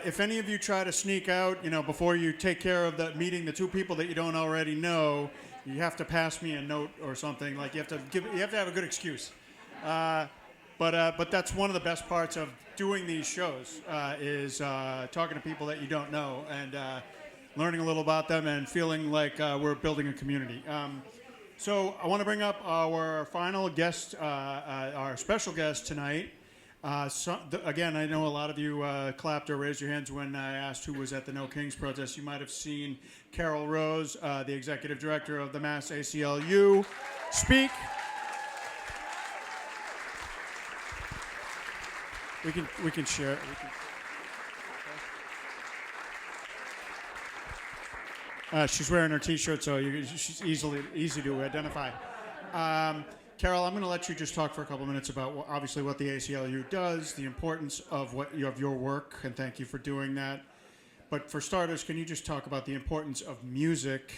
If any of you try to sneak out, before you take care of meeting the two people that you don't already know, you have to pass me a note or something. Like you have to have a good excuse. But that's one of the best parts of doing these shows is talking to people that you don't know and learning a little about them and feeling like we're building a community. So I want to bring up our final guest, our special guest tonight. Again, I know a lot of you clapped or raised your hands when I asked who was at the No Kings protest. You might have seen Carol Rose, the executive director of the Mass ACLU, speak. We can share. She's wearing her T-shirt, so she's easy to identify. Carol, I'm going to let you just talk for a couple minutes about obviously what the ACLU does, the importance of your work, and thank you for doing that. But for starters, can you just talk about the importance of music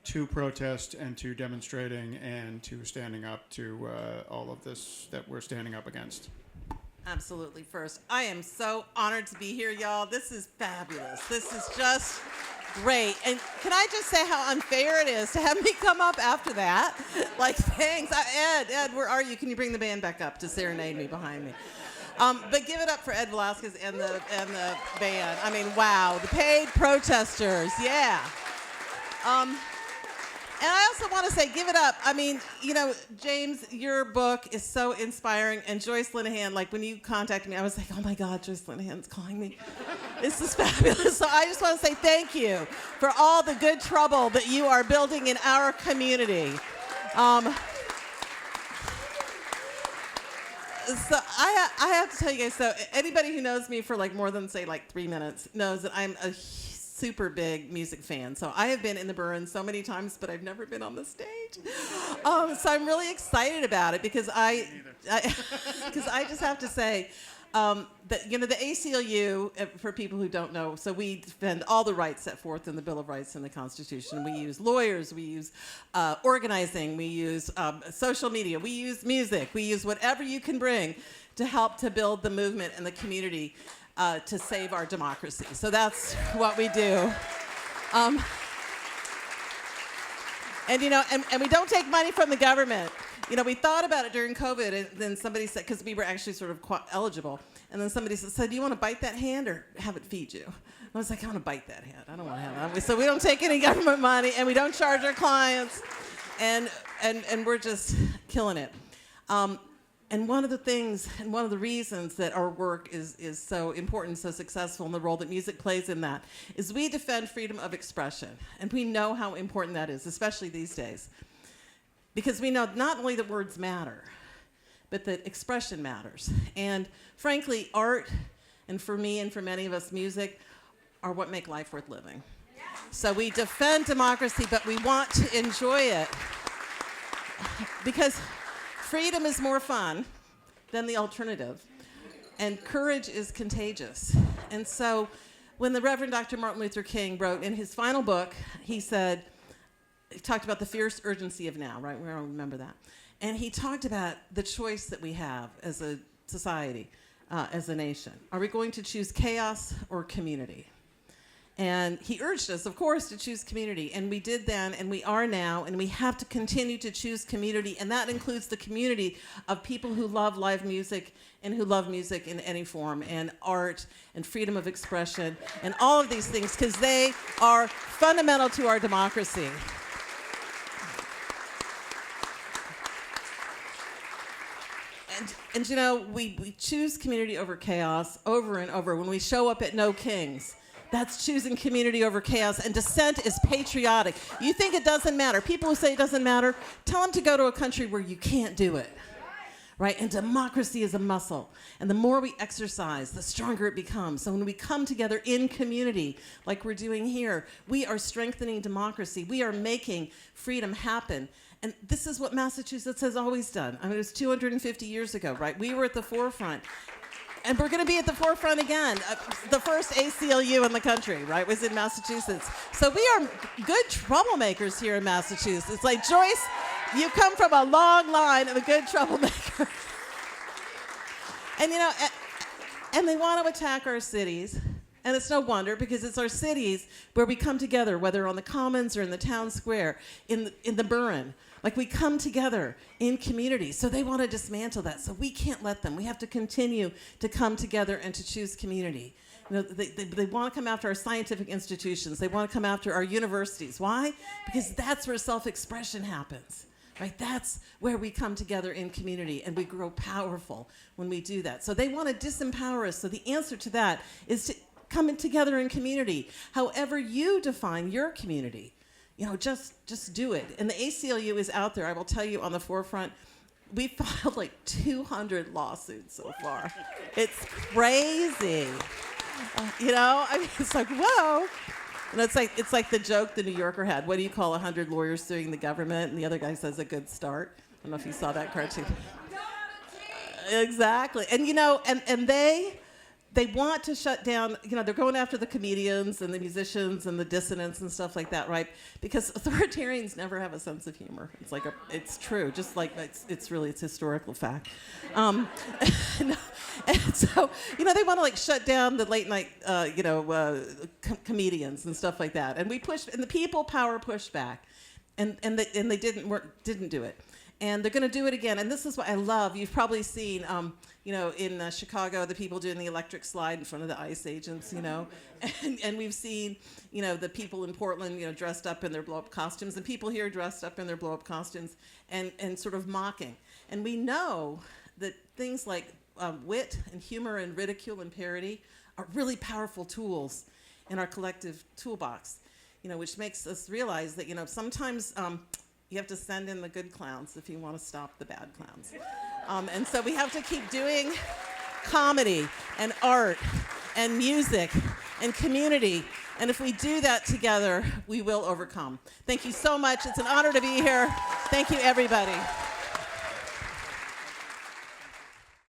to protest and to demonstrating and to standing up to all of this that we're standing up against? Absolutely. First, I am so honored to be here, y'all. This is fabulous. This is just great. And can I just say how unfair it is to have me come up after that? Like, thanks. Ed, where are you? Can you bring the band back up to serenade me behind me? But give it up for Ed Velasquez and the band. I mean, wow. The paid protesters. Yeah. And I also want to say, give it up. I mean, James, your book is so inspiring. And Joyce Linehan, like when you contacted me, I was like, oh my God, Joyce Linehan's calling me. This is fabulous. So I just want to say thank you for all the good trouble that you are building in our community. So I have to tell you guys, so anybody who knows me for like more than, say, like 3 minutes knows that I'm a super big music fan. So I have been in the Burren so many times, but I've never been on the stage. So I'm really excited about it because I just have to say that the ACLU, for people who don't know, so we defend all the rights set forth in the Bill of Rights and the Constitution. We use lawyers, we use organizing, we use social media, we use music, we use whatever you can bring to help to build the movement and the community to save our democracy. So that's what we do. And we don't take money from the government. We thought about it during COVID, and then somebody said, because we were actually sort of eligible, and then somebody said, do you want to bite that hand or have it feed you? I was like, I want to bite that hand. I don't want to have that. So we don't take any government money, and we don't charge our clients, and we're just killing it. And one of the things, and one of the reasons that our work is so important, so successful, and the role that music plays in that, is we defend freedom of expression. And we know how important that is, especially these days. Because we know not only that words matter, but that expression matters. And frankly, art, and for me and for many of us, music, are what make life worth living. So we defend democracy, but we want to enjoy it. Because freedom is more fun than the alternative, and courage is contagious. And so when the Reverend Dr. Martin Luther King wrote in his final book, he talked about the fierce urgency of now, right? We all remember that. And he talked about the choice that we have as a society, as a nation. Are we going to choose chaos or community? And he urged us, of course, to choose community. And we did then, and we are now, and we have to continue to choose community. And that includes the community of people who love live music and who love music in any form, and art, and freedom of expression, and all of these things, because they are fundamental to our democracy. And we choose community over chaos over and over. When we show up at No Kings, that's choosing community over chaos, and dissent is patriotic. You think it doesn't matter. People who say it doesn't matter, tell them to go to a country where you can't do it, right? And democracy is a muscle. And the more we exercise, the stronger it becomes. So when we come together in community, like we're doing here, we are strengthening democracy. We are making freedom happen. And this is what Massachusetts has always done. I mean, it was 250 years ago, right? We were at the forefront. And we're going to be at the forefront again. The first ACLU in the country, right, was in Massachusetts. So we are good troublemakers here in Massachusetts. It's like, Joyce, you come from a long line of a good troublemaker. And, and they want to attack our cities. And it's no wonder, because it's our cities where we come together, whether on the Commons or in the town square, in the Burren. Like, we come together in community. So they want to dismantle that. So we can't let them. We have to continue to come together and to choose community. You know, they want to come after our scientific institutions. They want to come after our universities. Why? Because that's where self-expression happens. Right? That's where we come together in community, and we grow powerful when we do that. So they want to disempower us. So the answer to that is to come together in community. However you define your community, you know, just do it. And the ACLU is out there. I will tell you, on the forefront, we filed like 200 lawsuits so far. It's crazy. You know, I mean, it's like, whoa. And it's like the joke the New Yorker had. What do you call 100 lawyers suing the government? And the other guy says, a good start. I don't know if you saw that cartoon. Exactly. And, you know, and they want to shut down, you know, they're going after the comedians and the musicians and the dissidents and stuff like that, right? Because authoritarians never have a sense of humor. It's like, it's true, just like it's historical fact. And so, you know, they want to like shut down the late night, comedians and stuff like that. And we pushed, and the people power pushed back, and they didn't do it. And they're going to do it again. And this is what I love. You've probably seen, you know, in Chicago, the people doing the electric slide in front of the ICE agents, you know. And we've seen, you know, the people in Portland, you know, dressed up in their blow-up costumes, and people here dressed up in their blow-up costumes and sort of mocking. And we know that things like wit and humor and ridicule and parody are really powerful tools in our collective toolbox, you know, which makes us realize that, you know, sometimes you have to send in the good clowns if you want to stop the bad clowns. And so we have to keep doing comedy and art and music and community. And if we do that together, we will overcome. Thank you so much. It's an honor to be here. Thank you, everybody.